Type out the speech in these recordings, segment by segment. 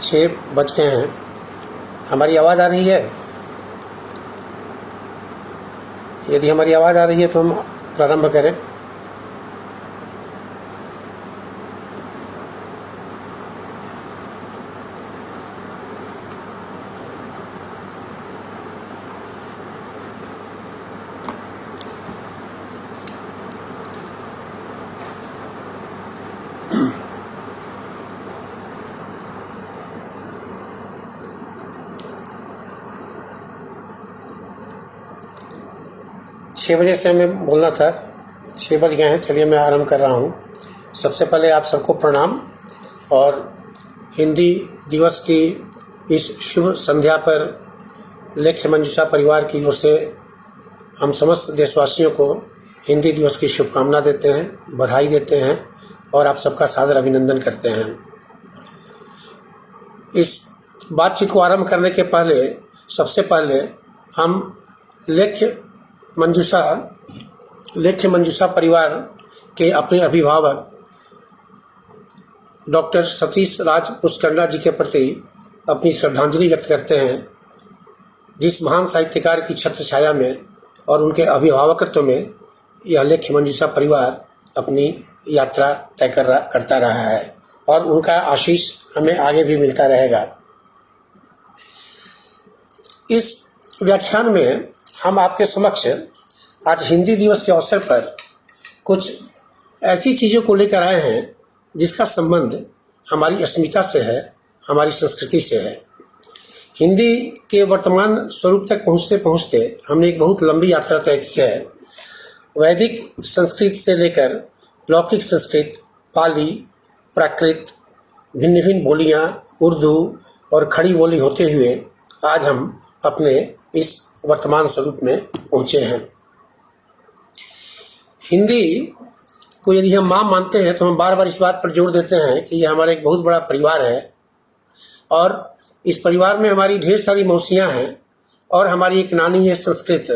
6 बज गए हैं। हमारी आवाज़ आ रही है? यदि हमारी आवाज़ आ रही है तो हम प्रारंभ करें। छः बजे से हमें बोलना था, 6 बज गए हैं। चलिए मैं आरंभ कर रहा हूँ। सबसे पहले आप सबको प्रणाम और हिंदी दिवस की इस शुभ संध्या पर लेख्य मंजूषा परिवार की ओर से हम समस्त देशवासियों को हिंदी दिवस की शुभकामना देते हैं, बधाई देते हैं और आप सबका सादर अभिनंदन करते हैं। इस बातचीत को आरंभ करने के पहले सबसे पहले हम लेख्य मंजूषा परिवार के अपने अभिभावक डॉक्टर सतीश राज पुष्करना जी के प्रति अपनी श्रद्धांजलि व्यक्त करते हैं, जिस महान साहित्यकार की छत्र छाया में और उनके अभिभावकत्व में यह लेख्य मंजूषा परिवार अपनी यात्रा तय करता रहा है और उनका आशीष हमें आगे भी मिलता रहेगा। इस व्याख्यान में हम आपके समक्ष आज हिंदी दिवस के अवसर पर कुछ ऐसी चीज़ों को लेकर आए हैं जिसका संबंध हमारी अस्मिता से है, हमारी संस्कृति से है। हिंदी के वर्तमान स्वरूप तक पहुँचते पहुँचते हमने एक बहुत लंबी यात्रा तय की है। वैदिक संस्कृत से लेकर लौकिक संस्कृत, पाली, प्राकृत, भिन्न भिन्न बोलियाँ, उर्दू और खड़ी बोली होते हुए आज हम अपने इस वर्तमान स्वरूप में पहुँचे हैं। हिंदी को यदि हम माँ मानते हैं तो हम बार बार इस बात पर जोर देते हैं कि यह हमारा एक बहुत बड़ा परिवार है और इस परिवार में हमारी ढेर सारी मौसियाँ हैं और हमारी एक नानी है संस्कृत।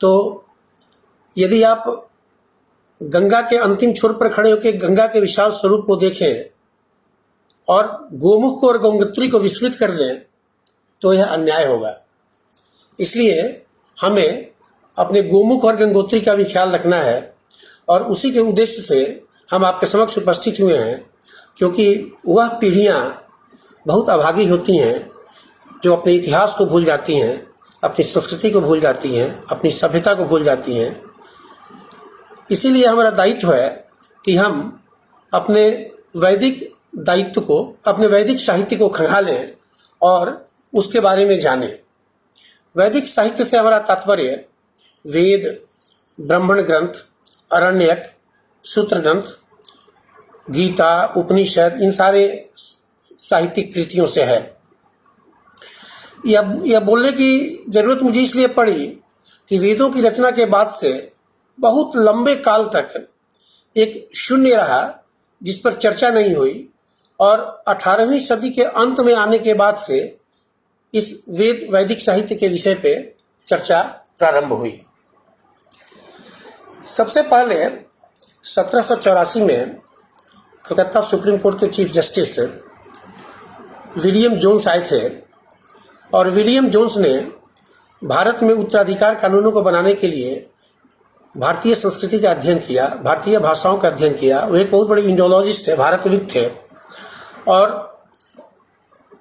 तो यदि आप गंगा के अंतिम छोर पर खड़े होकर गंगा के विशाल स्वरूप को देखें और गोमुख को और गंगोत्री को विस्मृत कर दें तो यह अन्याय होगा। इसलिए हमें अपने गोमुख और गंगोत्री का भी ख्याल रखना है और उसी के उद्देश्य से हम आपके समक्ष उपस्थित हुए हैं, क्योंकि वह पीढ़ियां बहुत अभागी होती हैं जो अपने इतिहास को भूल जाती हैं, अपनी संस्कृति को भूल जाती हैं, अपनी सभ्यता को भूल जाती हैं। इसीलिए हमारा दायित्व है कि हम अपने वैदिक दायित्व को, अपने वैदिक साहित्य को खंगालें और उसके बारे में जानें। वैदिक साहित्य से हमारा तात्पर्य वेद, ब्राह्मण ग्रंथ, अरण्यक, सूत्र ग्रंथ, गीता, उपनिषद, इन सारे साहित्यिक कृतियों से है। यह बोलने की जरूरत मुझे इसलिए पड़ी कि वेदों की रचना के बाद से बहुत लंबे काल तक एक शून्य रहा जिस पर चर्चा नहीं हुई और 18वीं सदी के अंत में आने के बाद से इस वैदिक साहित्य के विषय पे चर्चा प्रारंभ हुई। सबसे पहले 1784 में कलकत्ता सुप्रीम कोर्ट के चीफ जस्टिस विलियम जोन्स आए थे और विलियम जोन्स ने भारत में उत्तराधिकार कानूनों को बनाने के लिए भारतीय संस्कृति का अध्ययन किया, भारतीय भाषाओं का अध्ययन किया। वो एक बहुत बड़े इंडोलॉजिस्ट थे, भारतविद थे और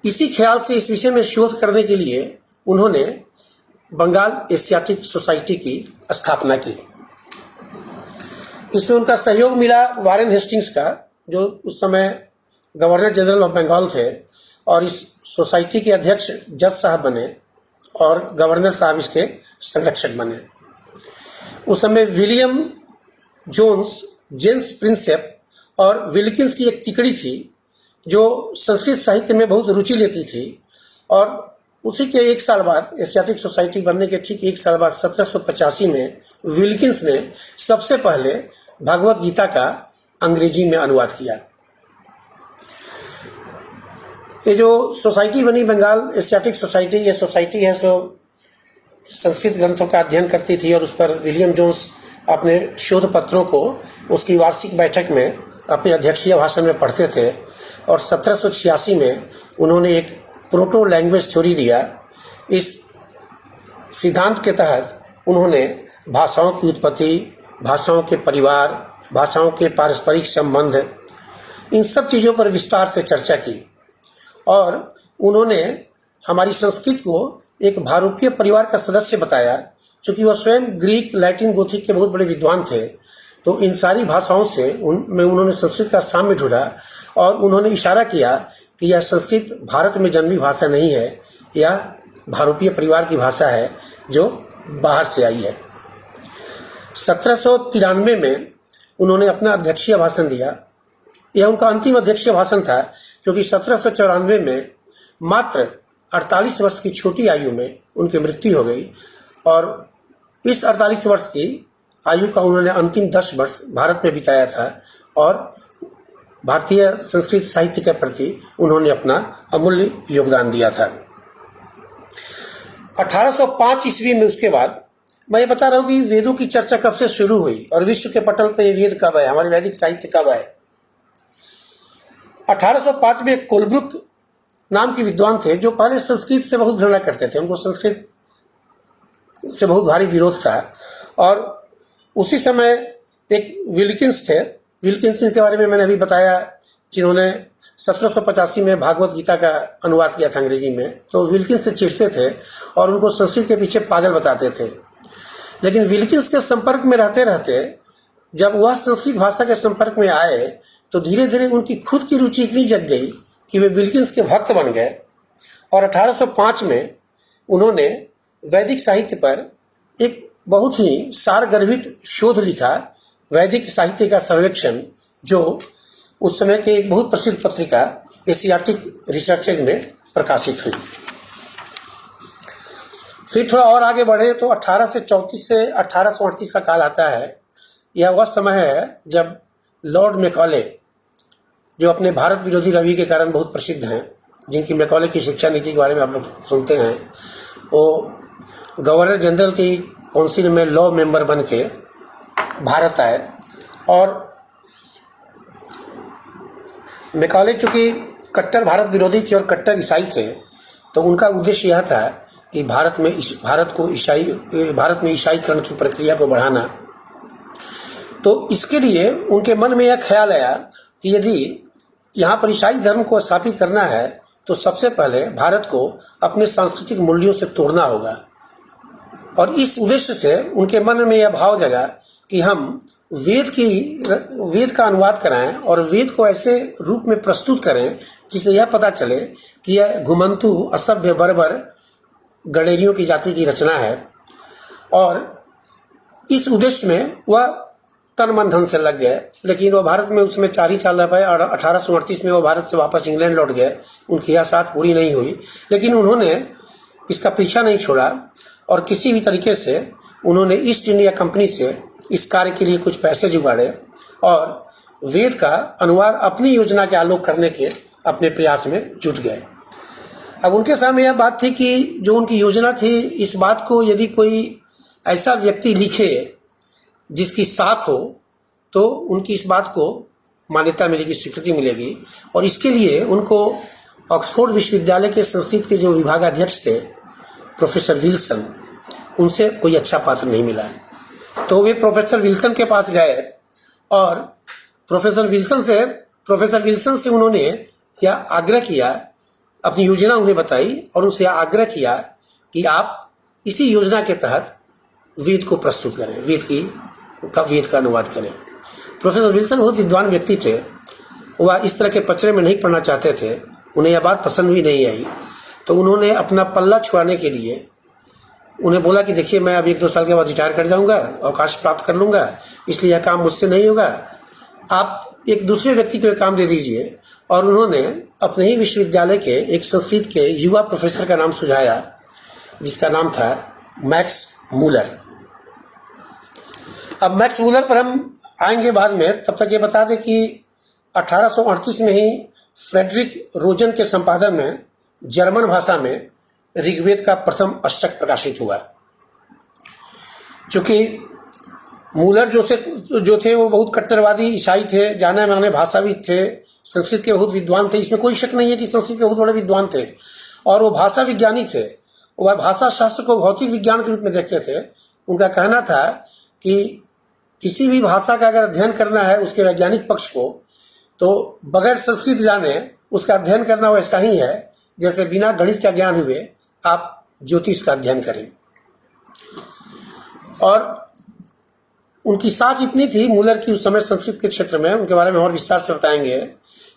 इसी ख्याल से इस विषय में शोध करने के लिए उन्होंने बंगाल एशियाटिक सोसाइटी की स्थापना की। इसमें उनका सहयोग मिला वारेन हेस्टिंग्स का, जो उस समय गवर्नर जनरल ऑफ बंगाल थे और इस सोसाइटी के अध्यक्ष जज साहब बने और गवर्नर साहब इसके संरक्षक बने। उस समय विलियम जोन्स, जेम्स प्रिंसेप और विल्किंस की एक तिकड़ी थी जो संस्कृत साहित्य में बहुत रुचि लेती थी और उसी के एक साल बाद, एशियाटिक सोसाइटी बनने के ठीक एक साल बाद 1785 में विल्किंस ने सबसे पहले भगवत गीता का अंग्रेजी में अनुवाद किया। ये जो सोसाइटी बनी बंगाल एशियाटिक सोसाइटी, ये सोसाइटी है सो संस्कृत ग्रंथों का अध्ययन करती थी और उस पर विलियम जोन्स अपने शोध पत्रों को उसकी वार्षिक बैठक में अपने अध्यक्षीय भाषण में पढ़ते थे और 1786 में उन्होंने एक प्रोटो लैंग्वेज थ्योरी दिया। इस सिद्धांत के तहत उन्होंने भाषाओं की उत्पत्ति, भाषाओं के परिवार, भाषाओं के पारस्परिक संबंध, इन सब चीज़ों पर विस्तार से चर्चा की और उन्होंने हमारी संस्कृत को एक भारूपीय परिवार का सदस्य बताया। चूँकि वह स्वयं ग्रीक, लैटिन, गोथिक के बहुत बड़े विद्वान थे, तो इन सारी भाषाओं से उनमें उन्होंने संस्कृत का साम्य ढूंढा और उन्होंने इशारा किया कि यह संस्कृत भारत में जन्मी भाषा नहीं है, यह भारूपीय परिवार की भाषा है जो बाहर से आई है। 1793 में उन्होंने अपना अध्यक्षीय भाषण दिया। यह उनका अंतिम अध्यक्षीय भाषण था, क्योंकि 1794 में मात्र 48 वर्ष की छोटी आयु में उनकी मृत्यु हो गई और इस 48 वर्ष की आयु का उन्होंने अंतिम 10 वर्ष भारत में बिताया था और भारतीय संस्कृत साहित्य के प्रति उन्होंने अपना अमूल्य योगदान दिया था। 1805 ईस्वी में उसके बाद मैं ये बता रहा हूँ कि वेदों की चर्चा कब से शुरू हुई और विश्व के पटल पर ये वेद कब है, हमारे वैदिक साहित्य कब आए। 1805 में कोलब्रुक नाम के विद्वान थे जो पहले संस्कृत से बहुत घृणा करते थे, उनको संस्कृत से बहुत भारी विरोध था। और उसी समय एक विल्किंस थे, विल्किंस के बारे में मैंने अभी बताया, जिन्होंने 1785 में भागवत गीता का अनुवाद किया था अंग्रेजी में। तो विल्किंस से चिढ़ते थे और उनको संस्कृत के पीछे पागल बताते थे। लेकिन विल्किंस के संपर्क में रहते रहते जब वह संस्कृत भाषा के संपर्क में आए तो धीरे धीरे उनकी खुद की रुचि इतनी जग गई कि वे विल्किंस के भक्त बन गए और 1805 में उन्होंने वैदिक साहित्य पर एक बहुत ही सारगर्भित शोध लिखा, वैदिक साहित्य का सर्वेक्षण, जो उस समय के एक बहुत प्रसिद्ध पत्रिका एशियाटिक रिसर्चेज में प्रकाशित हुई। फिर थोड़ा और आगे बढ़े तो 1834 से 1838 का काल आता है। यह वह समय है जब लॉर्ड मैकॉले, जो अपने भारत विरोधी रवैये के कारण बहुत प्रसिद्ध हैं, जिनकी मैकॉले की शिक्षा नीति के बारे में आप लोग सुनते हैं, वो गवर्नर जनरल की काउंसिल में लॉ मेंबर बन के भारत आए। और मैकॉले चूँकि कट्टर भारत विरोधी थे और कट्टर ईसाई थे, तो उनका उद्देश्य यह था कि भारत में ईसाईकरण की प्रक्रिया को बढ़ाना। तो इसके लिए उनके मन में यह ख्याल आया कि यदि यहाँ पर ईसाई धर्म को स्थापित करना है तो सबसे पहले भारत को अपने सांस्कृतिक मूल्यों से तोड़ना होगा। और इस उद्देश्य से उनके मन में यह भाव जगा कि हम वेद का अनुवाद कराएं और वेद को ऐसे रूप में प्रस्तुत करें जिससे यह पता चले कि यह घुमंतु, असभ्य, बर्बर, गडेरियों की जाति की रचना है। और इस उद्देश्य में वह तन मन धन से लग गए। लेकिन वह भारत में उसमें 4 ही साल रह पाए और 1838 में वो भारत से वापस इंग्लैंड लौट गए। उनकी यह साथ पूरी नहीं हुई, लेकिन उन्होंने इसका पीछा नहीं छोड़ा और किसी भी तरीके से उन्होंने ईस्ट इंडिया कंपनी से इस कार्य के लिए कुछ पैसे जुगाड़े और वेद का अनुवाद अपनी योजना के आलोक करने के अपने प्रयास में जुट गए। अब उनके सामने यह बात थी कि जो उनकी योजना थी, इस बात को यदि कोई ऐसा व्यक्ति लिखे जिसकी साख हो तो उनकी इस बात को मान्यता मिलेगी, स्वीकृति मिलेगी। और इसके लिए उनको ऑक्सफोर्ड विश्वविद्यालय के संस्कृत के जो विभागाध्यक्ष थे प्रोफेसर विल्सन, उनसे कोई अच्छा पात्र नहीं मिला। तो वे प्रोफेसर विल्सन के पास गए और प्रोफेसर विल्सन से उन्होंने यह आग्रह किया, अपनी योजना उन्हें बताई और उनसे यह आग्रह किया कि आप इसी योजना के तहत वेद को प्रस्तुत करें, वेद का अनुवाद करें। प्रोफेसर विल्सन बहुत विद्वान व्यक्ति थे, वह इस तरह के पचड़े में नहीं पड़ना चाहते थे, उन्हें यह बात पसंद भी नहीं आई। तो उन्होंने अपना पल्ला छुड़ाने के लिए उन्हें बोला कि देखिए, मैं अब 1-2 साल के बाद रिटायर कर जाऊंगा, अवकाश प्राप्त कर लूँगा, इसलिए यह काम मुझसे नहीं होगा, आप एक दूसरे व्यक्ति को यह काम दे दीजिए। और उन्होंने अपने ही विश्वविद्यालय के एक संस्कृत के युवा प्रोफेसर का नाम सुझाया, जिसका नाम था मैक्स मूलर। अब मैक्स मूलर पर हम आएंगे बाद में, तब तक ये बता दें कि 1838 में ही फ्रेडरिक रोजन के संपादन में जर्मन भाषा में ऋग्वेद का प्रथम अष्टक प्रकाशित हुआ। चूँकि मूलर जो थे वो बहुत कट्टरवादी ईसाई थे, जाने माने भाषाविद थे, संस्कृत के बहुत विद्वान थे। इसमें कोई शक नहीं है कि संस्कृत के बहुत बड़े विद्वान थे और वो भाषा विज्ञानी थे। वह भाषा शास्त्र को भौतिक विज्ञान के रूप में देखते थे। उनका कहना था कि किसी भी भाषा का अगर अध्ययन करना है उसके वैज्ञानिक पक्ष को, तो बगैर संस्कृत जाने उसका अध्ययन करना वैसा ही है जैसे बिना गणित का ज्ञान हुए आप ज्योतिष का अध्ययन करें। और उनकी साख इतनी थी मूलर की उस समय संस्कृत के क्षेत्र में, उनके बारे में और विस्तार से बताएंगे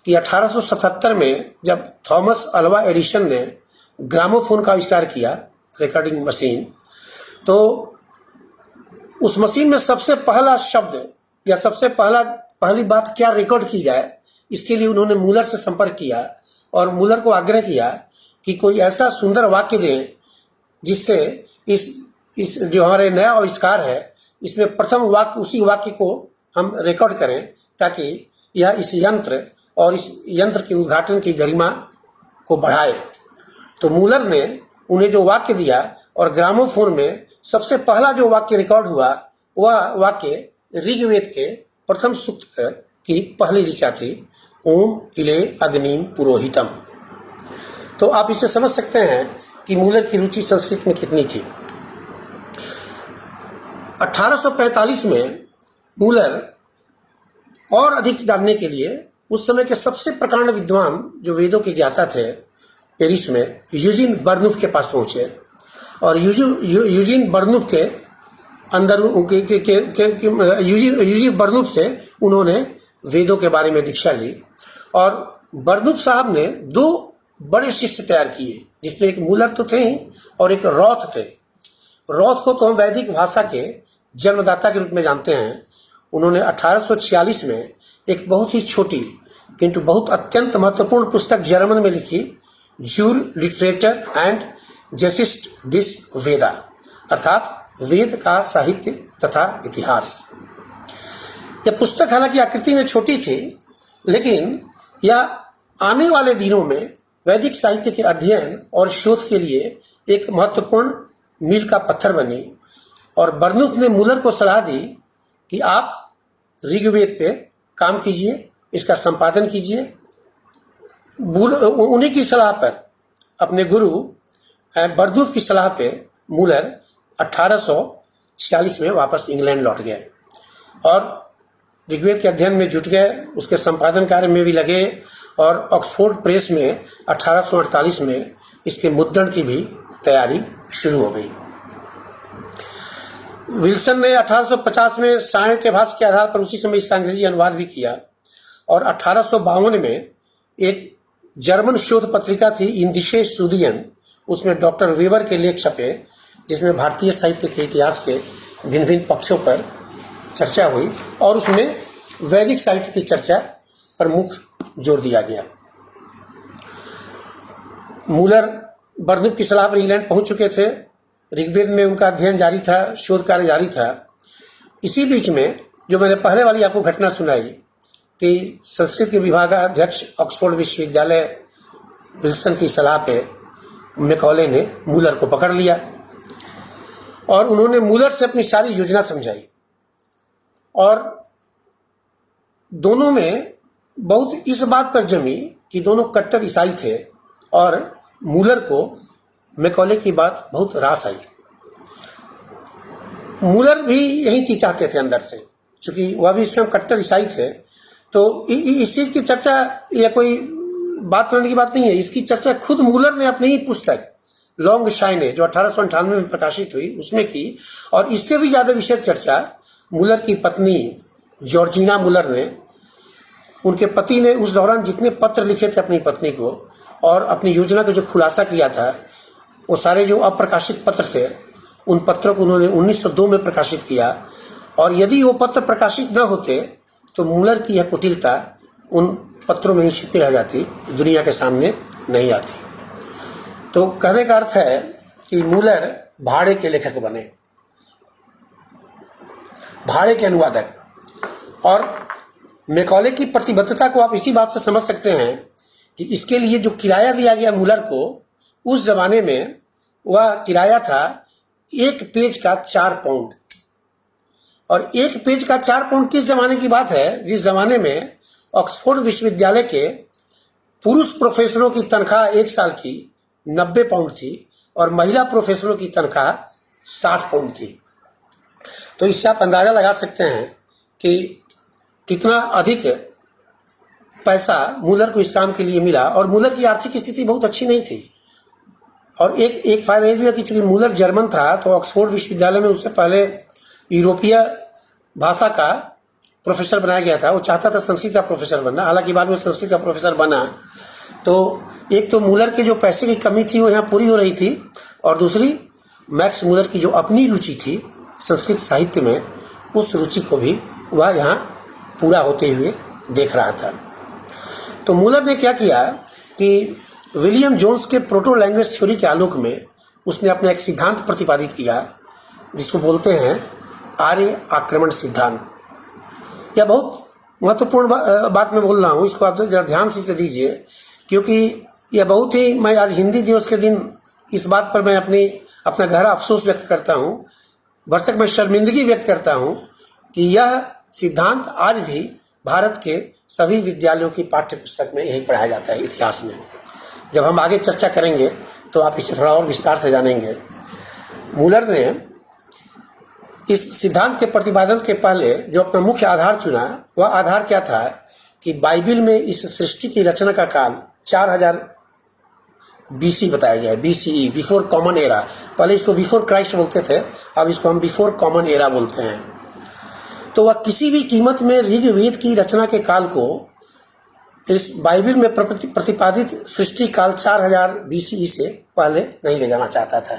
कि 1877 में जब थॉमस अल्वा एडिसन ने ग्रामोफोन का आविष्कार किया, रिकॉर्डिंग मशीन, तो उस मशीन में सबसे पहला शब्द या सबसे पहली बात क्या रिकॉर्ड की जाए, इसके लिए उन्होंने मूलर से संपर्क किया और मूलर को आग्रह किया कि कोई ऐसा सुंदर वाक्य दें जिससे इस जो हमारे नया आविष्कार है इसमें प्रथम वाक्य, उसी वाक्य को हम रिकॉर्ड करें ताकि यह इस यंत्र और इस यंत्र के उद्घाटन की गरिमा को बढ़ाए। तो मूलर ने उन्हें जो वाक्य दिया और ग्रामोफोन में सबसे पहला जो वाक्य रिकॉर्ड हुआ वह वाक्य ऋग्वेद के प्रथम सूक्त की पहली ऋचा थी, ओम इले अग्निम पुरोहितम। तो आप इसे समझ सकते हैं कि मूलर की रुचि संस्कृत में कितनी थी। 1845 में मूलर और अधिक जानने के लिए उस समय के सबसे प्रकांड विद्वान जो वेदों के ज्ञाता थे पेरिस में यूजीन बर्नूफ के पास पहुंचे और यूजीन बर्नूफ के अंदर यूजीन बर्नूफ से उन्होंने वेदों के बारे में दीक्षा ली। और बर्नूफ साहब ने 2 बड़े शिष्य तैयार किए जिसमें एक मूलर तो थे ही और एक रॉथ थे। रॉथ को तो हम वैदिक भाषा के जन्मदाता के रूप में जानते हैं। उन्होंने 1846 में एक बहुत ही छोटी किंतु बहुत अत्यंत महत्वपूर्ण पुस्तक जर्मन में लिखी, ज्यूर लिटरेचर एंड जेसिस्ट दिस वेदा, अर्थात वेद का साहित्य तथा इतिहास। यह पुस्तक हालांकि आकृति में छोटी थी लेकिन यह आने वाले दिनों में वैदिक साहित्य के अध्ययन और शोध के लिए एक महत्वपूर्ण मील का पत्थर बनी। और बर्नूफ ने मूलर को सलाह दी कि आप ऋग्वेद पे काम कीजिए, इसका संपादन कीजिए। उन्हीं की सलाह पर, अपने गुरु बर्नूफ की सलाह पे मूलर 1846 में वापस इंग्लैंड लौट गए और ऋग्वेद के अध्ययन में जुट गए, उसके संपादन कार्य में भी लगे और ऑक्सफोर्ड प्रेस में 1848 में इसके मुद्रण की भी तैयारी शुरू हो गई। विल्सन ने 1850 में साइंस के भाष्य के आधार पर उसी समय इसका अंग्रेजी अनुवाद भी किया और 1852 में एक जर्मन शोध पत्रिका थी इंदिशे स्टूडियन, उसमें डॉक्टर वेबर के लेख छपे जिसमें भारतीय साहित्य के इतिहास के भिन्न भिन्न पक्षों पर चर्चा हुई और उसमें वैदिक साहित्य की चर्चा पर मुख्य जोर दिया गया। मूलर बर्नूफ की सलाह पर इंग्लैंड पहुंच चुके थे। ऋग्वेद में उनका अध्ययन जारी था, शोध कार्य जारी था। इसी बीच में जो मैंने पहले वाली आपको घटना सुनाई कि संस्कृत के विभागाध्यक्ष ऑक्सफोर्ड विश्वविद्यालय विल्सन की सलाह पे मैकॉले ने मूलर को पकड़ लिया और उन्होंने मूलर से अपनी सारी योजना समझाई और दोनों में बहुत इस बात पर जमी कि दोनों कट्टर ईसाई थे और मूलर को मैकॉले की बात बहुत रास आई। मूलर भी यही चीज चाहते थे अंदर से, क्योंकि वह भी स्वयं कट्टर ईसाई थे। तो इस चीज की चर्चा या कोई बात करने की बात नहीं है, इसकी चर्चा खुद मूलर ने अपनी ही पुस्तक लॉन्ग शाइने जो 1898 में प्रकाशित हुई उसमें की। और इससे भी ज्यादा विशद चर्चा मूलर की पत्नी जॉर्जिना मूलर ने, उनके पति ने उस दौरान जितने पत्र लिखे थे अपनी पत्नी को और अपनी योजना का जो खुलासा किया था, वो सारे जो अप्रकाशित पत्र थे उन पत्रों को उन्होंने 1902 में प्रकाशित किया। और यदि वो पत्र प्रकाशित न होते तो मूलर की यह कुटिलता उन पत्रों में ही छिपी रह जाती, दुनिया के सामने नहीं आती। तो कहने का अर्थ है कि मूलर भाड़े के लेखक बने, भाड़े के अनुवादक। और मैकॉले की प्रतिबद्धता को आप इसी बात से समझ सकते हैं कि इसके लिए जो किराया दिया गया मूलर को, उस जमाने में वह किराया था 1 पेज का 4 पाउंड। और एक पेज का 4 पाउंड किस जमाने की बात है, जिस जमाने में ऑक्सफोर्ड विश्वविद्यालय के पुरुष प्रोफेसरों की तनख्वाह 1 साल की 90 पाउंड थी और महिला प्रोफेसरों की तनख्वाह 60 पाउंड थी। तो इससे आप अंदाज़ा लगा सकते हैं कि कितना अधिक पैसा मूलर को इस काम के लिए मिला। और मूलर की आर्थिक स्थिति बहुत अच्छी नहीं थी। और एक फायदा ये भी है कि चूंकि मूलर जर्मन था तो ऑक्सफोर्ड विश्वविद्यालय में उससे पहले यूरोपीय भाषा का प्रोफेसर बनाया गया था। वो चाहता था संस्कृत का प्रोफेसर बनना, हालांकि बाद में संस्कृत का प्रोफेसर बना। तो एक तो मूलर के जो पैसे की कमी थी वो यहाँ पूरी हो रही थी, और दूसरी मैक्स मूलर की जो अपनी रुचि थी संस्कृत साहित्य में, उस रुचि को भी वह यहाँ पूरा होते हुए देख रहा था। तो मूलर ने क्या किया कि विलियम जोन्स के प्रोटो लैंग्वेज थ्योरी के आलोक में उसने अपना एक सिद्धांत प्रतिपादित किया जिसको बोलते हैं आर्य आक्रमण सिद्धांत। यह बहुत महत्वपूर्ण बात मैं बोल रहा हूँ, इसको आप जरा ध्यान से इस पे दीजिए, क्योंकि यह बहुत ही, मैं आज हिंदी दिवस के दिन इस बात पर मैं अपना गहरा अफसोस व्यक्त करता हूँ, भरसक मैं शर्मिंदगी व्यक्त करता हूँ कि यह सिद्धांत आज भी भारत के सभी विद्यालयों की पाठ्य पुस्तक में यही पढ़ाया जाता है, इतिहास में। जब हम आगे चर्चा करेंगे तो आप इसे थोड़ा और विस्तार से जानेंगे। मूलर ने इस सिद्धांत के प्रतिपादन के पहले जो अपना मुख्य आधार चुना, वह आधार क्या था कि बाइबिल में इस सृष्टि की रचना का काल 4000 BC बताया गया है, BCE, बिफोर कॉमन एरा। पहले इसको बिफोर क्राइस्ट बोलते थे, अब इसको हम बिफोर कॉमन एरा बोलते हैं। तो वह किसी भी कीमत में ऋग्वेद की रचना के काल को इस बाइबिल में प्रतिपादित सृष्टि काल 4000 BCE से पहले नहीं ले जाना चाहता था।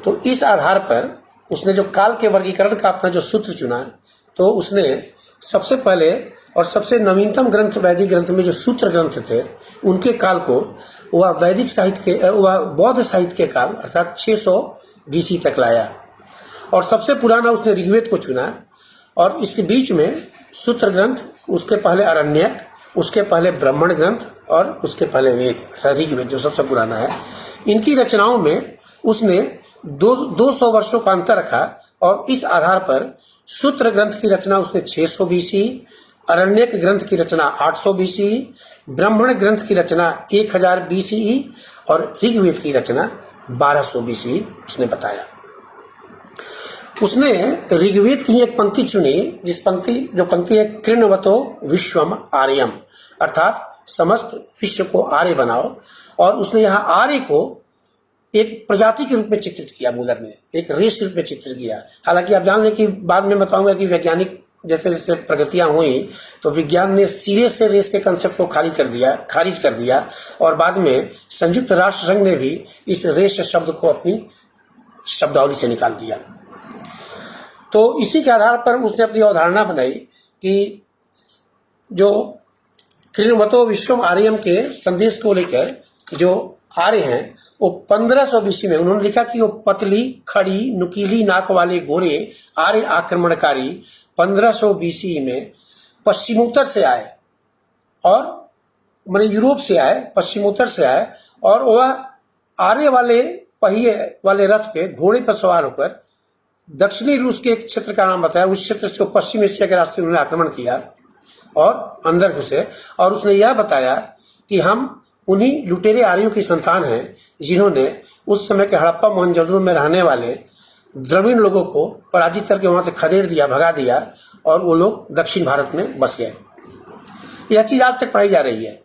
तो इस आधार पर उसने जो काल के वर्गीकरण का अपना जो सूत्र चुना, तो उसने सबसे पहले और सबसे नवीनतम ग्रंथ वैदिक ग्रंथ में जो सूत्र ग्रंथ थे उनके काल को वह वैदिक साहित्य के, वह बौद्ध साहित्य के काल अर्थात 600 BC तक लाया। और सबसे पुराना उसने ऋग्वेद को चुना, और इसके बीच में सूत्र ग्रंथ, उसके पहले अरण्यक, उसके पहले ब्राह्मण ग्रंथ और उसके पहले वेद अर्थात ऋग्वेद जो सबसे पुराना है। इनकी रचनाओं में उसने 200 वर्षों का अंतर रखा, और इस आधार पर सूत्र ग्रंथ की रचना उसने 600 BC, अरण्यक ग्रंथ की रचना 800 BC, ब्राह्मण ग्रंथ की रचना 1000 BCE और ऋग्वेद की रचना 1200 BC उसने बताया। उसने ऋग्वेद की एक पंक्ति चुनी, जो पंक्ति है कृण्वतो विश्वम आर्यम, अर्थात समस्त विश्व को आर्य बनाओ। और उसने यहाँ आर्य को एक प्रजाति के रूप में चित्रित किया, मूलर ने एक रेस के रूप में चित्रित किया। हालांकि आप जान लें कि बाद में बताऊंगा कि वैज्ञानिक जैसे जैसे प्रगतियां हुई तो विज्ञान ने सिरे से रेस के कंसेप्ट को खारिज कर दिया, और बाद में संयुक्त राष्ट्र संघ ने भी इस रेस शब्द को अपनी शब्दावली से निकाल दिया। तो इसी के आधार पर उसने अपनी अवधारणा बनाई कि जो कृण्वतो विश्वम आर्यम के संदेश को लेकर जो आर्य हैं वो 1500 BC में उन्होंने लिखा कि वो पतली, खड़ी, नुकीली नाक वाले गोरे आर्य आक्रमणकारी 1500 BC में पश्चिमोत्तर से आए, और माने यूरोप से आए, पश्चिमोत्तर से आए, और वह आर्य वाले पहिए वाले रथ पे घोड़े पर सवार होकर दक्षिणी रूस के एक क्षेत्र का नाम बताया, उस क्षेत्र से पश्चिम एशिया के रास्ते उन्होंने आक्रमण किया और अंदर घुसे। और उसने यह बताया कि हम उन्हीं लुटेरे आर्यों की संतान हैं जिन्होंने उस समय के हड़प्पा मोहनजोदड़ो में रहने वाले द्रविड़ लोगों को पराजित करके वहां से खदेड़ दिया, भगा दिया, और वो लोग दक्षिण भारत में बस गए। यह चीज आज तक पढ़ाई जा रही है।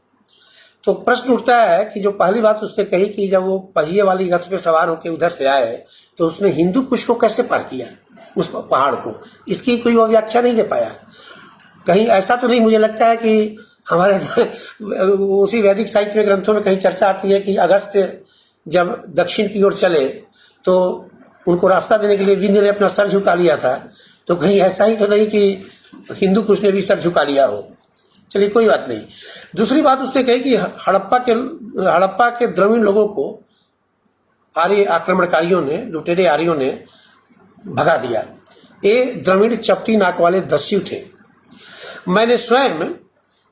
तो प्रश्न उठता है कि जो पहली बात उसने कही कि जब वो पहिए वाली रथ पे सवार होकर उधर से आए तो उसने हिंदू कुश को कैसे पार किया उस पहाड़ को, इसकी कोई वो व्याख्या नहीं दे पाया। कहीं ऐसा तो नहीं, मुझे लगता है कि हमारे उसी वैदिक साहित्य में ग्रंथों में कहीं चर्चा आती है कि अगस्त्य जब दक्षिण की ओर चले तो उनको रास्ता देने के लिए विंध्य ने अपना सर झुका लिया था। तो कहीं ऐसा ही तो नहीं कि हिंदू कुश ने भी सर झुका लिया हो। चलिए कोई बात नहीं। दूसरी बात उसने कही कि हड़प्पा के द्रविड़ लोगों को आर्य आक्रमणकारियों ने, लुटेरे आर्यों ने भगा दिया। ये द्रविड़ चपटी नाक वाले दस्यु थे। मैंने स्वयं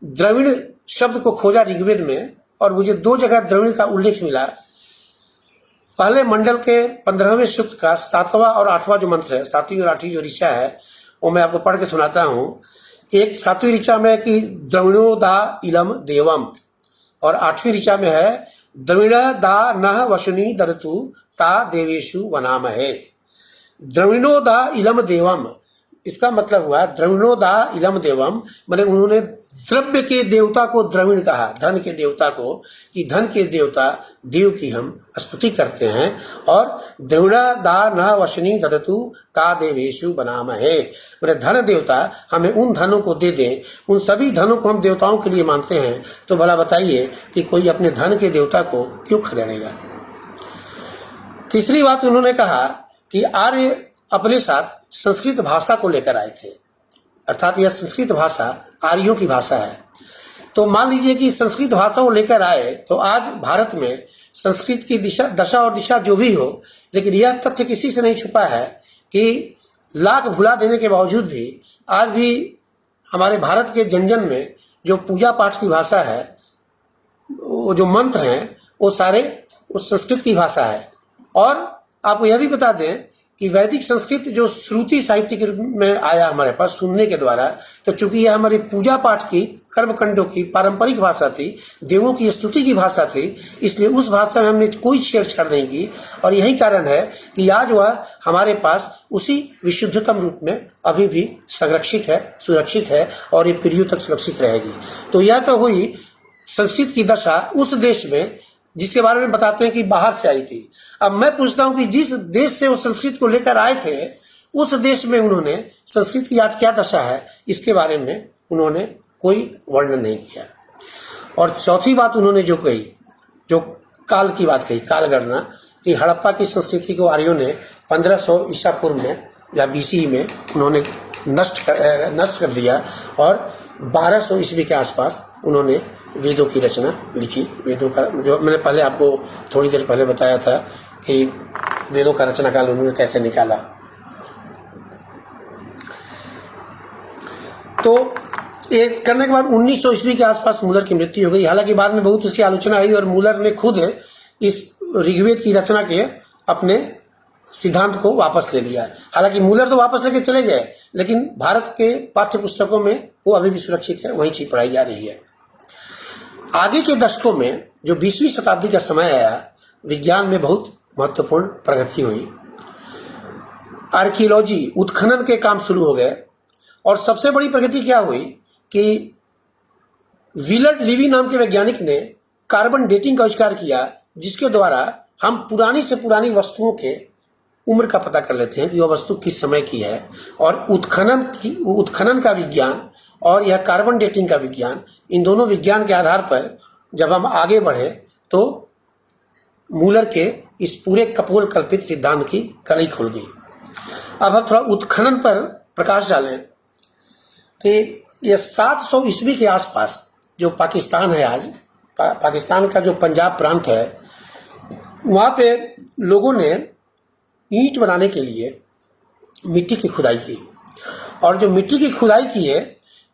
द्रविड़ शब्द को खोजा ऋग्वेद में, और मुझे 2 जगह द्रविड़ का उल्लेख मिला। पहले मंडल के 15वें सूक्त का 7वां और 8वां जो मंत्र है, 7वीं और 8वीं जो ऋचा है, वो मैं आपको पढ़ के सुनाता हूँ। एक 7वीं ऋचा में है कि द्रविणो दा इलम देवम, और 8वीं ऋचा में है द्रविण दा नः वशुनी ददतु ता देवेशु वनामहे। द्रविणो दा इलम देवम, इसका मतलब हुआ द्रविणो दा इलम देवम, माने उन्होंने द्रव्य के देवता को द्रविण कहा, धन के देवता को, कि धन के देवता देव की हम स्तुति करते हैं। और द्रविण दा न वशनी ददतु ता देवेशु बनामहे, मेरे धन देवता हमें उन धनों को दे दें, उन सभी धनों को हम देवताओं के लिए मानते हैं, तो भला बताइए कि कोई अपने धन के देवता को क्यों खदेड़ेगा। तीसरी बात उन्होंने कहा कि आर्य अपने साथ संस्कृत भाषा को लेकर आए थे, अर्थात यह संस्कृत भाषा आर्यों की भाषा है। तो मान लीजिए कि संस्कृत भाषा को लेकर आए, तो आज भारत में संस्कृत की दशा और दिशा जो भी हो, लेकिन यह तथ्य किसी से नहीं छुपा है कि लाख भुला देने के बावजूद भी आज भी हमारे भारत के जन जन में जो पूजा पाठ की भाषा है, वो जो मंत्र हैं, वो सारे उस संस्कृत की भाषा है। और आपको यह भी बता दें कि वैदिक संस्कृत जो श्रुति साहित्य के रूप में आया हमारे पास सुनने के द्वारा, तो चूंकि यह हमारी पूजा पाठ की, कर्मकांडों की पारंपरिक भाषा थी, देवों की स्तुति की भाषा थी, इसलिए उस भाषा में हमने कोई छेड़छाड़ नहीं की। और यही कारण है कि आज वह हमारे पास उसी विशुद्धतम रूप में अभी भी संरक्षित है, सुरक्षित है, और ये पीढ़ियों तक सुरक्षित रहेगी। तो यह तो हुई संस्कृत की दशा उस देश में जिसके बारे में बताते हैं कि बाहर से आई थी। अब मैं पूछता हूं कि जिस देश से वो संस्कृत को लेकर आए थे, उस देश में उन्होंने संस्कृत की आज क्या दशा है, इसके बारे में उन्होंने कोई वर्णन नहीं किया। और चौथी बात उन्होंने जो कही, जो काल की बात कही, काल गणना, कि हड़प्पा की संस्कृति को आर्यों ने 1500 ईसा पूर्व में या BC में उन्होंने नष्ट कर दिया, और 1200 ईस्वी के आसपास उन्होंने वेदों की रचना लिखी। वेदों का जो मैंने पहले आपको थोड़ी देर पहले बताया था कि वेदों का रचना काल उन्होंने कैसे निकाला। तो ये करने के बाद 1900 ईस्वी के आसपास मूलर की मृत्यु हो गई। हालांकि बाद में बहुत उसकी आलोचना हुई और मूलर ने खुद इस ऋग्वेद की रचना के अपने सिद्धांत को वापस ले लिया। हालांकि मूलर तो वापस लेके चले गए, लेकिन भारत के पाठ्य पुस्तकों में वो अभी भी सुरक्षित है, वहीं से पढ़ाई जा रही है। आगे के दशकों में जो 20वीं शताब्दी का समय आया, विज्ञान में बहुत महत्वपूर्ण प्रगति हुई। आर्कियोलॉजी, उत्खनन के काम शुरू हो गए, और सबसे बड़ी प्रगति क्या हुई कि विलर्ड लिवी नाम के वैज्ञानिक ने कार्बन डेटिंग का आविष्कार किया, जिसके द्वारा हम पुरानी से पुरानी वस्तुओं के उम्र का पता कर लेते हैं कि वह वस्तु किस समय की है। और उत्खनन का विज्ञान और यह कार्बन डेटिंग का विज्ञान, इन दोनों विज्ञान के आधार पर जब हम आगे बढ़े, तो मूलर के इस पूरे कपोल कल्पित सिद्धांत की कली खुल गई। अब हम थोड़ा उत्खनन पर प्रकाश डालें कि यह 700 ईस्वी के आसपास जो पाकिस्तान है आज, पाकिस्तान का जो पंजाब प्रांत है, वहाँ पे लोगों ने ईंट बनाने के लिए मिट्टी की खुदाई की। और जो मिट्टी की खुदाई की है,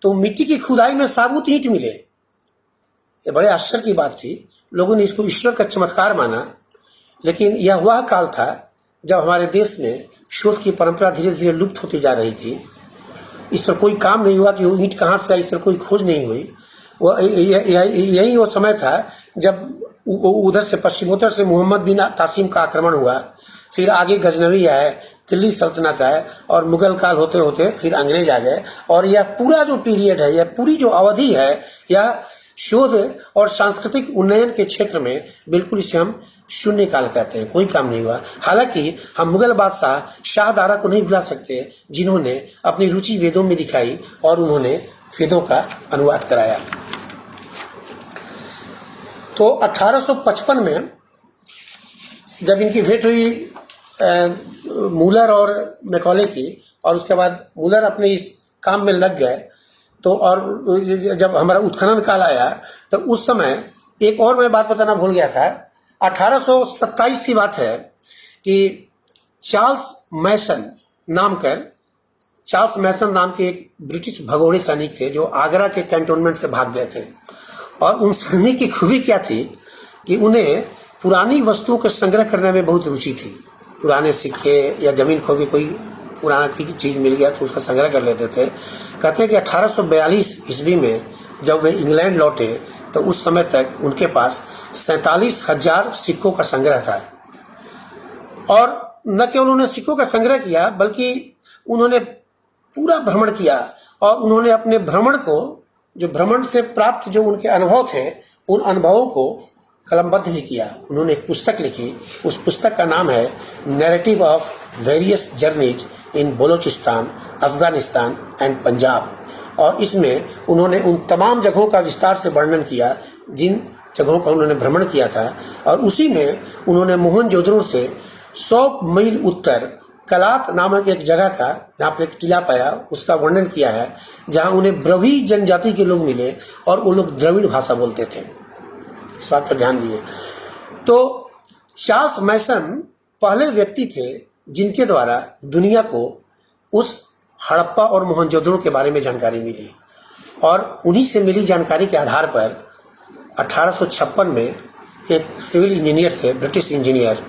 तो मिट्टी की खुदाई में साबुत ईंट मिले। ये बड़े आश्चर्य की बात थी। लोगों ने इसको ईश्वर का चमत्कार माना, लेकिन यह वह काल था जब हमारे देश में शोध की परंपरा धीरे धीरे लुप्त होती जा रही थी। इस पर कोई काम नहीं हुआ कि वो ईंट कहाँ से आई, इस पर कोई खोज नहीं हुई। यही वो समय था जब उधर से पश्चिमोत्तर से मोहम्मद बिन कासिम का आक्रमण हुआ, फिर आगे गजनवी आए, दिल्ली सल्तनत आए, और मुगल काल होते होते फिर अंग्रेज आ गए। और यह पूरा जो पीरियड है, यह पूरी जो अवधि है, यह शोध और सांस्कृतिक उन्नयन के क्षेत्र में बिल्कुल इसे हम शून्य काल कहते हैं, कोई काम नहीं हुआ। हालांकि हम मुगल बादशाह शाहदारा को नहीं भुला सकते, जिन्होंने अपनी रुचि वेदों में दिखाई और उन्होंने वेदों का अनुवाद कराया। तो 1855 में जब इनकी भेंट हुई मूलर और मैकॉले की, और उसके बाद मूलर अपने इस काम में लग गए, तो और जब हमारा उत्खनन काल आया, तो उस समय एक और मैं बात बताना भूल गया था। 1827 की बात है कि चार्ल्स मैसन नाम के एक ब्रिटिश भगोड़े सैनिक थे, जो आगरा के कैंटोनमेंट से भाग गए थे। और उन सैनिक की खूबी क्या थी कि उन्हें पुरानी वस्तुओं को संग्रह करने में बहुत रुचि थी। पुराने सिक्के या ज़मीन खो के कोई पुराना कोई चीज़ मिल गया तो उसका संग्रह कर लेते थे। कहते हैं कि 1842 ईस्वी में जब वे इंग्लैंड लौटे तो उस समय तक उनके पास 47,000 सिक्कों का संग्रह था। और न केवल उन्होंने सिक्कों का संग्रह किया बल्कि उन्होंने पूरा भ्रमण किया और उन्होंने अपने भ्रमण को, जो भ्रमण से प्राप्त जो उनके अनुभव थे, उन अनुभवों को कलमबद्ध भी किया। उन्होंने एक पुस्तक लिखी, उस पुस्तक का नाम है narrative of various journeys in Balochistan, Afghanistan and Punjab. और इसमें उन्होंने उन तमाम जगहों का विस्तार से वर्णन किया जिन जगहों का उन्होंने भ्रमण किया था। और उसी में उन्होंने मोहनजोदड़ो से 100 मील उत्तर कलात नामक एक जगह का, जहाँ पर एक टीला पाया, उसका वर्णन किया है, जहाँ उन्हें ब्रवी जनजाति के लोग मिले और वो लोग द्रविड़ भाषा बोलते थे। इस बात पर ध्यान दिए। तो चार्ल्स मैसन पहले व्यक्ति थे जिनके द्वारा दुनिया को उस हड़प्पा और मोहनजोदड़ो के बारे में जानकारी मिली। और उन्हीं से मिली जानकारी के आधार पर 1856 में एक सिविल इंजीनियर थे, ब्रिटिश इंजीनियर,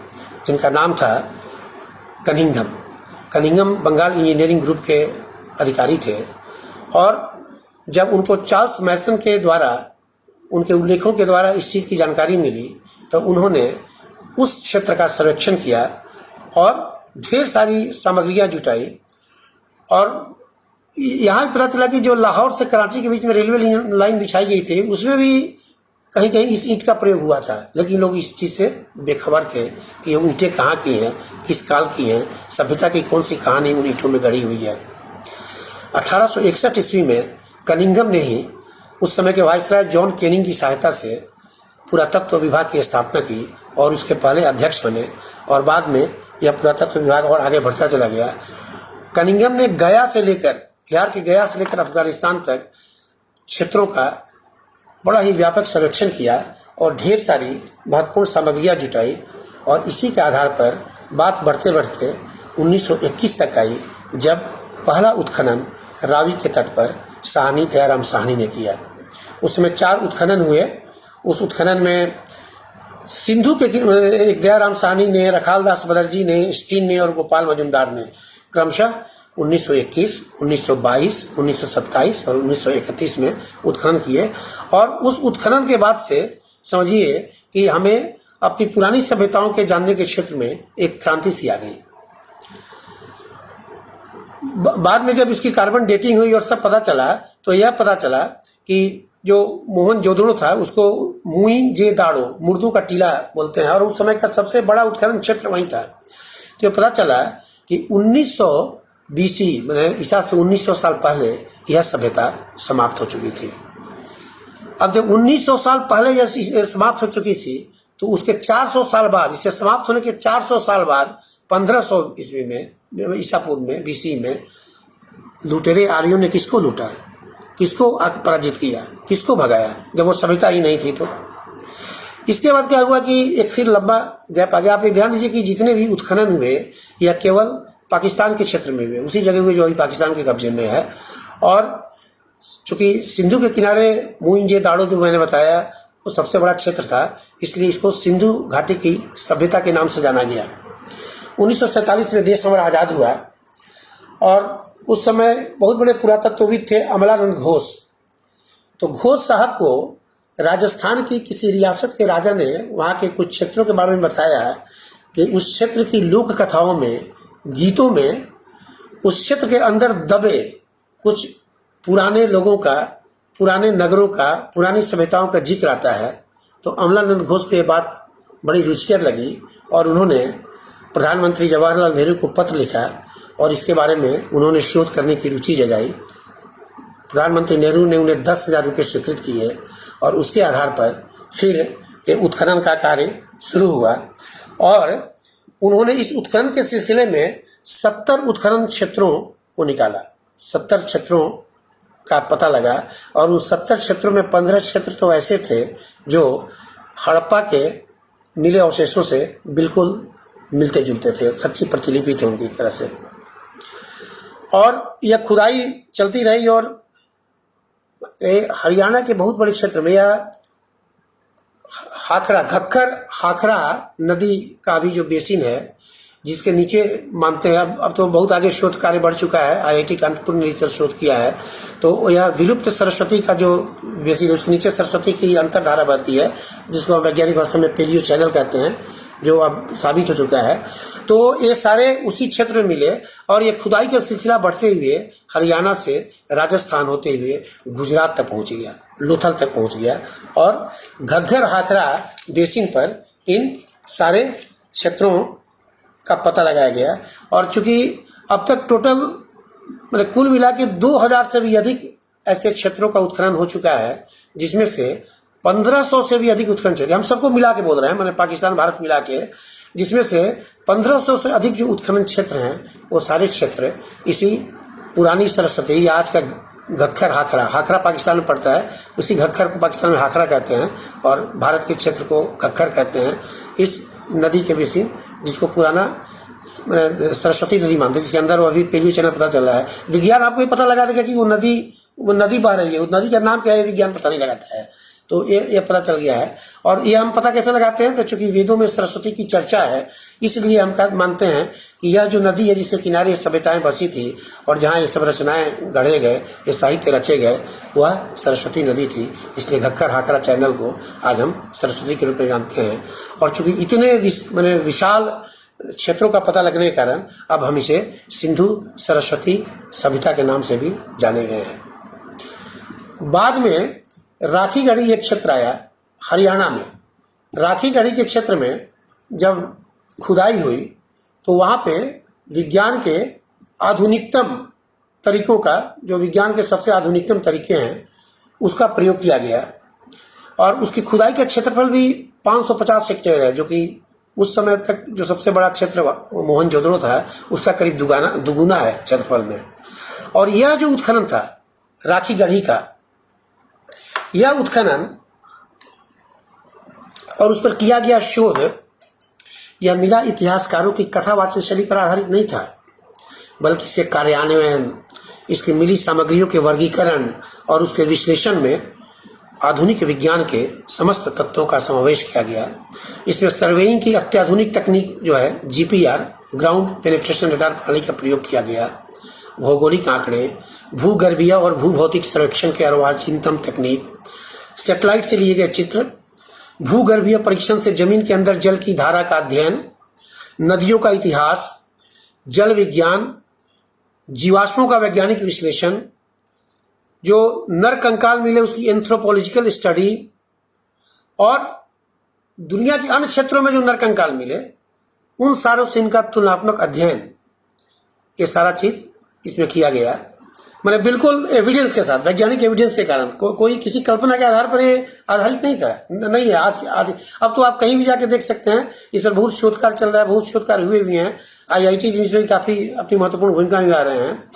जिनका नाम था कनिंघम बंगाल इंजीनियरिंग ग्रुप के अधिकारी थे। और जब उनको चार्ल्स मैसन के द्वारा, उनके उल्लेखों के द्वारा इस चीज़ की जानकारी मिली तो उन्होंने उस क्षेत्र का सर्वेक्षण किया और ढेर सारी सामग्रियां जुटाई। और यहाँ भी पता चला कि जो लाहौर से कराची के बीच में रेलवे लाइन बिछाई गई थी उसमें भी कहीं कहीं इस ईंट का प्रयोग हुआ था, लेकिन लोग इस चीज़ से बेखबर थे कि वो ईंटें कहाँ की हैं, किस काल की हैं, सभ्यता की कौन सी कहानी उन ईंटों में गढ़ी हुई है। 1861 ईस्वी में कनिंघम ने ही उस समय के वाइसराय जॉन केनिंग की सहायता से पुरातत्व विभाग की स्थापना की और उसके पहले अध्यक्ष बने। और बाद में यह पुरातत्व विभाग और आगे बढ़ता चला गया। कनिंघम ने गया से लेकर, बिहार के गया से लेकर अफगानिस्तान तक क्षेत्रों का बड़ा ही व्यापक सर्वेक्षण किया और ढेर सारी महत्वपूर्ण सामग्रियां जुटाई। और इसी के आधार पर बात बढ़ते बढ़ते 1921 तक आई, जब पहला उत्खनन रावी के तट पर साहनी दयाराम साहनी ने किया। उसमें 4 उत्खनन हुए। उस उत्खनन में सिंधु के एक दयाराम साहनी ने, रखालदास बनर्जी ने, स्टीन ने और गोपाल मजुमदार ने क्रमशः 1921, 1922, 1927 और 1931 में उत्खनन किए। और उस उत्खनन के बाद से समझिए कि हमें अपनी पुरानी सभ्यताओं के जानने के क्षेत्र में एक क्रांति सी आ गई। बाद में जब इसकी कार्बन डेटिंग हुई और सब पता चला तो यह पता चला कि जो मोहनजोदड़ो था उसको मुइंजेदाड़ो, मुर्दू का टीला बोलते हैं, और उस समय का सबसे बड़ा उत्खनन क्षेत्र वहीं था। तो पता चला कि 1900 BC मैंने ईसा से 1900 साल पहले यह सभ्यता समाप्त हो चुकी थी। अब जब 1900 साल पहले यह समाप्त हो चुकी थी तो उसके 400 साल बाद, इसे समाप्त होने के 400 साल बाद 1500 ईस्वी में, ईसा पूर्व में, BC में, लुटेरे आर्यों ने किसको लूटा, किसको पराजित किया, किसको भगाया, जब वो सभ्यता ही नहीं थी। तो इसके बाद क्या हुआ कि एक फिर लंबा गैप आ गया। आप ध्यान दीजिए कि जितने भी उत्खनन हुए या केवल पाकिस्तान के क्षेत्र में हुए, उसी जगह हुए जो अभी पाकिस्तान के कब्जे में है। और चूंकि सिंधु के किनारे मुइंजेदाड़ो जो मैंने बताया वो सबसे बड़ा क्षेत्र था, इसलिए इसको सिंधु घाटी की सभ्यता के नाम से जाना गया। 1947 में देश हमारा आज़ाद हुआ और उस समय बहुत बड़े पुरातत्वविद थे अमलानंद घोष। तो घोष साहब को राजस्थान की किसी रियासत के राजा ने वहाँ के कुछ क्षेत्रों के बारे में बताया कि उस क्षेत्र की लोक कथाओं में, गीतों में, उस क्षेत्र के अंदर दबे कुछ पुराने लोगों का, पुराने नगरों का, पुरानी सभ्यताओं का जिक्र आता है। तो अमलानंद घोष को ये बात बड़ी रुचिकर लगी और उन्होंने प्रधानमंत्री जवाहरलाल नेहरू को पत्र लिखा और इसके बारे में उन्होंने शोध करने की रुचि जगाई। प्रधानमंत्री नेहरू ने उन्हें 10,000 रुपये स्वीकृत किए और उसके आधार पर फिर ये उत्खनन का कार्य शुरू हुआ। और उन्होंने इस उत्खनन के सिलसिले में 70 उत्खनन क्षेत्रों को निकाला, 70 क्षेत्रों का पता लगा। और उन 70 क्षेत्रों में 15 क्षेत्र तो ऐसे थे जो हड़प्पा के मिले अवशेषों से बिल्कुल मिलते जुलते थे, सच्ची प्रतिलिपि थे उनकी तरह से। और यह खुदाई चलती रही और हरियाणा के बहुत बड़े क्षेत्र में या हाखरा, घग्गर हाखरा नदी का भी जो बेसिन है, जिसके नीचे मानते हैं, अब तो बहुत आगे शोध कार्य बढ़ चुका है, IIT कानपुर ने इस शोध किया है, तो यह विलुप्त सरस्वती का जो बेसिन है उसके नीचे सरस्वती की अंतर्धारा बहती है, जिसको हम वैज्ञानिक भाषा में पेलियो चैनल कहते हैं, जो अब साबित हो चुका है। तो ये सारे उसी क्षेत्र में मिले और ये खुदाई का सिलसिला बढ़ते हुए हरियाणा से राजस्थान होते हुए गुजरात तक पहुंच गया, लोथल तक पहुंच गया और घग्गर हाखरा बेसिन पर इन सारे क्षेत्रों का पता लगाया गया। और चूंकि अब तक टोटल मतलब कुल मिला के 2000 से भी अधिक ऐसे क्षेत्रों का उत्खनन हो चुका है, जिसमें से 1500 से भी अधिक उत्खनन क्षेत्र, हम सबको मिला के बोल रहे हैं, मैंने पाकिस्तान भारत मिला के, जिसमें से 1500 से अधिक जो उत्खनन क्षेत्र हैं वो सारे क्षेत्र इसी पुरानी सरस्वती या आज का घग्गर हाखरा, हाखरा पाकिस्तान में पड़ता है, उसी घग्गर को पाकिस्तान में हाखरा कहते हैं और भारत के क्षेत्र को घग्गर कहते हैं। इस नदी के बेसिन, जिसको पुराना सरस्वती नदी मानते हैं, जिसके अंदर वो अभी पेलियो चैनल पता चल रहा है। विज्ञान आपको ये पता लगा देगा कि वो नदी बह रही है, उस नदी का नाम क्या है विज्ञान पता नहीं लगाता है, तो ये पता चल गया है। और ये हम पता कैसे लगाते हैं, तो चूंकि वेदों में सरस्वती की चर्चा है, इसलिए हम मानते हैं कि यह जो नदी है जिसके किनारे सभ्यताएं बसी थी और जहाँ ये सब रचनाएं गढ़े गए, ये साहित्य रचे गए, वह सरस्वती नदी थी। इसलिए घग्गर हाखरा चैनल को आज हम सरस्वती के रूप में जानते हैं। और चूंकि इतने विशाल क्षेत्रों का पता लगने के कारण अब हम इसे सिंधु सरस्वती सभ्यता के नाम से भी जाने गए हैं। बाद में राखी गढ़ी एक क्षेत्र आया हरियाणा में। राखी गढ़ी के क्षेत्र में जब खुदाई हुई तो वहाँ पे विज्ञान के आधुनिकतम तरीकों का, जो विज्ञान के सबसे आधुनिकतम तरीके हैं, उसका प्रयोग किया गया। और उसकी खुदाई का क्षेत्रफल भी 550 हेक्टेयर है, जो कि उस समय तक जो सबसे बड़ा क्षेत्र मोहनजोदड़ो था उसका करीब दुगुना है क्षेत्रफल में। और यह जो उत्खनन था राखी गढ़ी का, यह उत्खनन और उस पर किया गया शोध यह निरा इतिहासकारों की कथावाचन शैली पर आधारित नहीं था, बल्कि इसके कार्यान्वयन, इसकी मिली सामग्रियों के वर्गीकरण और उसके विश्लेषण में आधुनिक विज्ञान के समस्त तत्वों का समावेश किया गया। इसमें सर्वेइंग की अत्याधुनिक तकनीक जो है GPR, ग्राउंड पेनिट्रेशन रडार प्रणाली का प्रयोग किया गया। भौगोलिक आंकड़े, भूगर्भीय और भूभौतिक सर्वेक्षण के अर्वाचीनतम तकनीक, सैटेलाइट से लिए गए चित्र, भूगर्भीय परीक्षण से जमीन के अंदर जल की धारा का अध्ययन, नदियों का इतिहास, जल विज्ञान, जीवाश्मों का वैज्ञानिक विश्लेषण, जो नर कंकाल मिले उसकी एंथ्रोपोलॉजिकल स्टडी, और दुनिया के अन्य क्षेत्रों में जो नर कंकाल मिले उन सारों से इनका तुलनात्मक अध्ययन, ये सारा चीज इसमें किया गया। मैंने बिल्कुल एविडेंस के साथ, वैज्ञानिक एविडेंस के कारण, कोई किसी कल्पना के आधार पर ये आधारित नहीं था, नहीं है। आज अब तो आप कहीं भी जाके देख सकते हैं, इस पर बहुत शोधकार चल रहा है, बहुत शोधकार हुए भी हैं, IIT इसमें काफ़ी अपनी महत्वपूर्ण भूमिका निभा रहे हैं।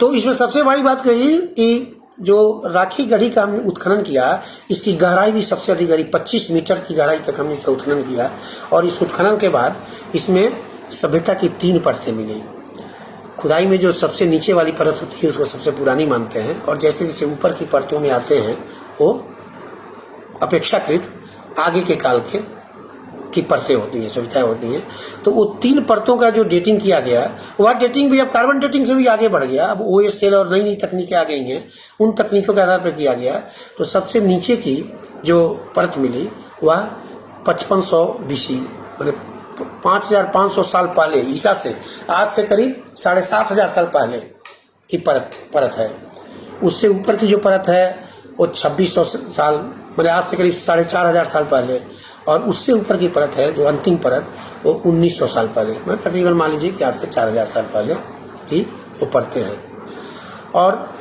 तो इसमें सबसे बड़ी बात कही कि जो राखी गढ़ी का हमने उत्खनन किया, इसकी गहराई भी सबसे अधिक गहरी 25 मीटर की गहराई तक हमने इसका उत्खनन किया। और इस उत्खनन के बाद इसमें सभ्यता की 3 परतें मिली। खुदाई में जो सबसे नीचे वाली परत होती है उसको सबसे पुरानी मानते हैं, और जैसे जैसे ऊपर की परतों में आते हैं वो अपेक्षाकृत आगे के काल की परतें होती हैं, सभ्यताएं होती हैं। तो वो 3 परतों का जो डेटिंग किया गया, वह डेटिंग भी अब कार्बन डेटिंग से भी आगे बढ़ गया। अब OSL और नई नई तकनीकें आ गई हैं, उन तकनीकों के आधार पर किया गया। तो सबसे नीचे की जो परत मिली वह 5500 BC, मतलब 5500 साल पहले ईसा से, आज से करीब 7500 साल पहले की परत है। उससे ऊपर की जो परत है वो 2600 साल, मतलब आज से करीब 4500 साल पहले। और उससे ऊपर की परत है जो अंतिम परत, वो 1900 साल पहले, मतलब तकरीबन मान लीजिए कि आज से 4000 साल पहले की वो परतें हैं। और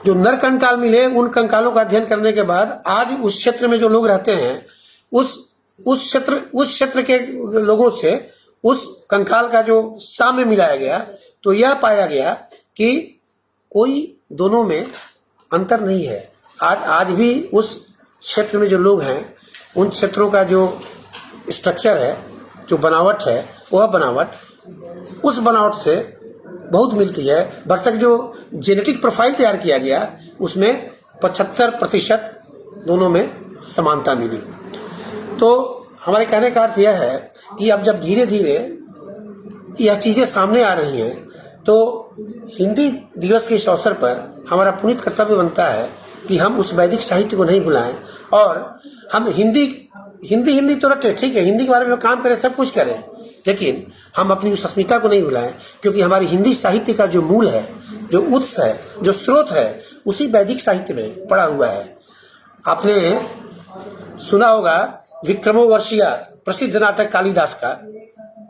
जो नर कंकाल मिले, उन कंकालों का अध्ययन करने के बाद आज उस क्षेत्र में जो लोग रहते हैं, उस क्षेत्र के लोगों से उस कंकाल का जो साम्य मिलाया गया, तो यह पाया गया कि कोई दोनों में अंतर नहीं है। आज भी उस क्षेत्र में जो लोग हैं, उन क्षेत्रों का जो स्ट्रक्चर है, जो बनावट है, वह बनावट उस बनावट से बहुत मिलती है। बरसक जो जेनेटिक प्रोफाइल तैयार किया गया उसमें 75% दोनों में समानता मिली। तो हमारे कहने का अर्थ यह है कि अब जब धीरे धीरे यह चीज़ें सामने आ रही हैं तो हिंदी दिवस के इस अवसर पर हमारा पुनीत कर्तव्य बनता है कि हम उस वैदिक साहित्य को नहीं भुलाएं और हम हिंदी तो रटे, ठीक है, हिंदी के बारे में काम करें, सब कुछ करें, लेकिन हम अपनी उस अस्मिता को नहीं भुलाएं, क्योंकि हमारी हिंदी साहित्य का जो मूल है, जो उत्स है, जो स्रोत है, उसी वैदिक साहित्य में पड़ा हुआ है। आपने सुना होगा विक्रमोर्वशीय प्रसिद्ध नाटक कालिदास का,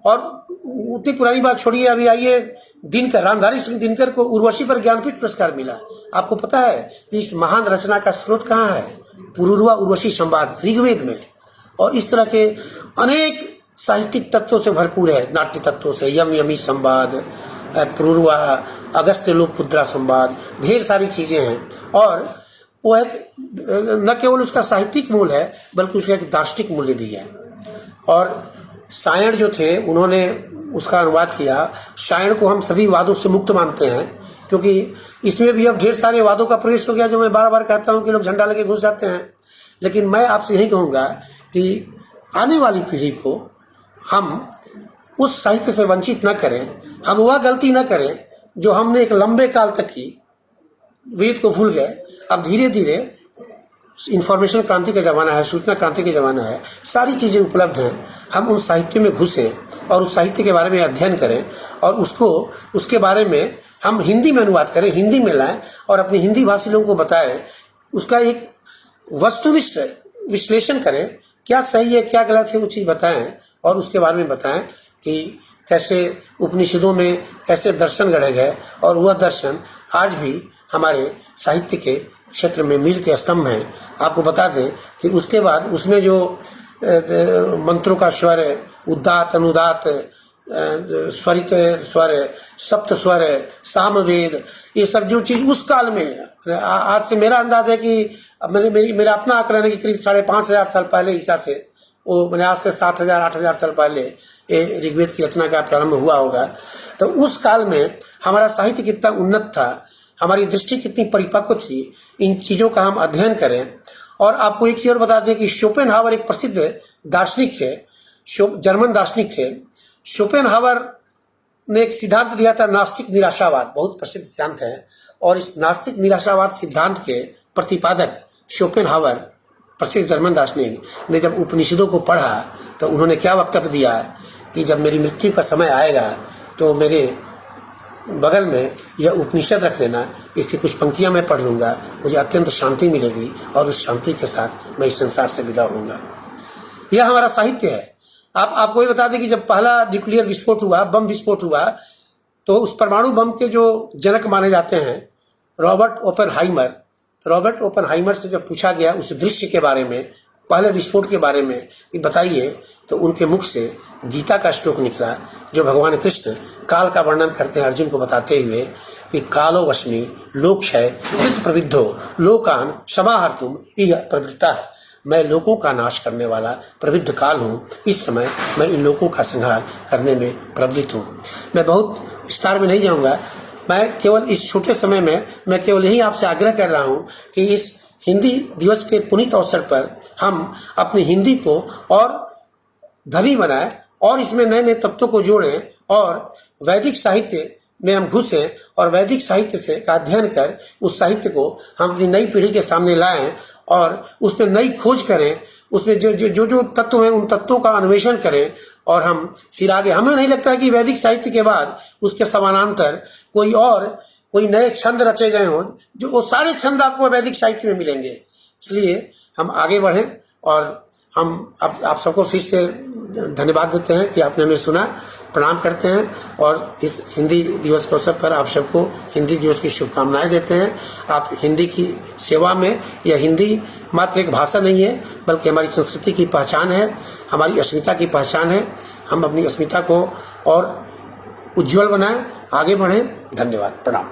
और उतनी पुरानी बात छोड़िए, अभी आइए दिनकर, रामधारी सिंह दिनकर को उर्वशी पर ज्ञानपीठ पुरस्कार मिला। आपको पता है कि इस महान रचना का स्रोत कहाँ है? पुरूरवा उर्वशी संवाद ऋग्वेद में। और इस तरह के अनेक साहित्यिक तत्वों से भरपूर है, नाट्य तत्वों से, यम यमी संवाद, पुरूरवा, अगस्त्य लोकपुत्रा संवाद, ढेर सारी चीज़ें हैं। और वो एक न केवल उसका साहित्यिक मूल है बल्कि उसका एक दार्शनिक मूल्य भी है। और सायण जो थे उन्होंने उसका अनुवाद किया। सायण को हम सभी वादों से मुक्त मानते हैं, क्योंकि इसमें भी अब ढेर सारे वादों का प्रवेश हो गया, जो मैं बार बार कहता हूँ कि लोग झंडा लेके घुस जाते हैं। लेकिन मैं आपसे यही कहूँगा कि आने वाली पीढ़ी को हम उस साहित्य से वंचित न करें, हम वह गलती न करें जो हमने एक लंबे काल तक की, वेद को भूल गए। अब धीरे धीरे इंफॉर्मेशन क्रांति का ज़माना है, सूचना क्रांति का ज़माना है, सारी चीज़ें उपलब्ध हैं। हम उन साहित्य में घुसें और उस साहित्य के बारे में अध्ययन करें और उसके बारे में हम हिंदी में अनुवाद करें, हिंदी में लाएं और अपने हिंदी भाषी लोगों को बताएं, उसका एक वस्तुनिष्ठ विश्लेषण करें, क्या सही है क्या गलत है वो चीज़ बताएं और उसके बारे में बताएं कि कैसे उपनिषदों में कैसे दर्शन गढ़े गए और वह दर्शन आज भी हमारे साहित्य के क्षेत्र में मील के स्तंभ हैं। आपको बता दें कि उसके बाद उसमें जो मंत्रों का स्वर, उदात्त अनुदात्त, स्वरित स्वर, सप्त स्वर, सामवेद, ये सब जो चीज़ उस काल में, आज से मेरा अंदाज है कि मेरा अपना आकलन है कि करीब 5,500 साल पहले ईसा से, वो मैंने आज से 7,000-8,000 साल पहले ये ऋग्वेद की रचना का प्रारंभ हुआ होगा। तो उस काल में हमारा साहित्य कितना उन्नत था, हमारी दृष्टि कितनी परिपक्व थी, इन चीज़ों का हम अध्ययन करें। और आपको एक चीज़ और बता दें कि शोपेनहावर एक प्रसिद्ध दार्शनिक थे, जर्मन दार्शनिक थे। शोपेनहावर ने एक सिद्धांत दिया था नास्तिक निराशावाद, बहुत प्रसिद्ध सिद्धांत है। और इस नास्तिक निराशावाद सिद्धांत के प्रतिपादक शोपेनहावर, प्रसिद्ध जर्मन दार्शनिक, ने जब उपनिषदों को पढ़ा तो उन्होंने क्या वक्तव्य दिया कि जब मेरी मृत्यु का समय आएगा तो मेरे बगल में यह उपनिषद रख देना, इसकी कुछ पंक्तियां मैं पढ़ लूँगा, मुझे अत्यंत शांति मिलेगी और उस शांति के साथ मैं इस संसार से विदा होऊंगा। यह हमारा साहित्य है। आपको ये बता दें कि जब पहला न्यूक्लियर विस्फोट हुआ, बम विस्फोट हुआ, तो उस परमाणु बम के जो जनक माने जाते हैं रॉबर्ट ओपेनहाइमर, रॉबर्ट ओपेनहाइमर से जब पूछा गया उस दृश्य के बारे में, पहले विस्फोट के बारे में कि बताइए, तो उनके मुख से गीता का श्लोक निकला, जो भगवान कृष्ण काल का वर्णन करते हैं अर्जुन को बताते हुए कि कालो वश्मि लोकक्षय कृत प्रविद्धो लोकान समाहर्तुम इह प्रवृत्ता है। मैं लोगों का नाश करने वाला प्रविद्ध काल हूँ, इस समय मैं इन लोगों का संहार करने में प्रवृत्त हूँ। मैं बहुत विस्तार में नहीं जाऊँगा, मैं केवल इस छोटे समय में मैं केवल यही आपसे आग्रह कर रहा हूँ कि इस हिंदी दिवस के पुनीत अवसर पर हम अपनी हिंदी को और धनी बनाएं और इसमें नए नए तत्वों को जोड़ें और वैदिक साहित्य में हम घुसें और वैदिक साहित्य से का अध्ययन कर उस साहित्य को हम अपनी नई पीढ़ी के सामने लाएं और उसमें नई खोज करें, उसमें जो तत्व हैं उन तत्वों का अन्वेषण करें और हम फिर आगे, हमें नहीं लगता है कि वैदिक साहित्य के बाद उसके समानांतर कोई नए छंद रचे गए हों, जो वो सारे छंद आपको वैदिक साहित्य में मिलेंगे। इसलिए हम आगे बढ़ें और हम आप सबको फिर से धन्यवाद देते हैं कि आपने हमें सुना, प्रणाम करते हैं और इस हिंदी दिवस के अवसर पर आप सबको हिंदी दिवस की शुभकामनाएं देते हैं। आप हिंदी की सेवा में, यह हिंदी मात्र एक भाषा नहीं है बल्कि हमारी संस्कृति की पहचान है, हमारी अस्मिता की पहचान है। हम अपनी अस्मिता को और उज्ज्वल बनाएं, आगे बढ़ें। धन्यवाद, प्रणाम।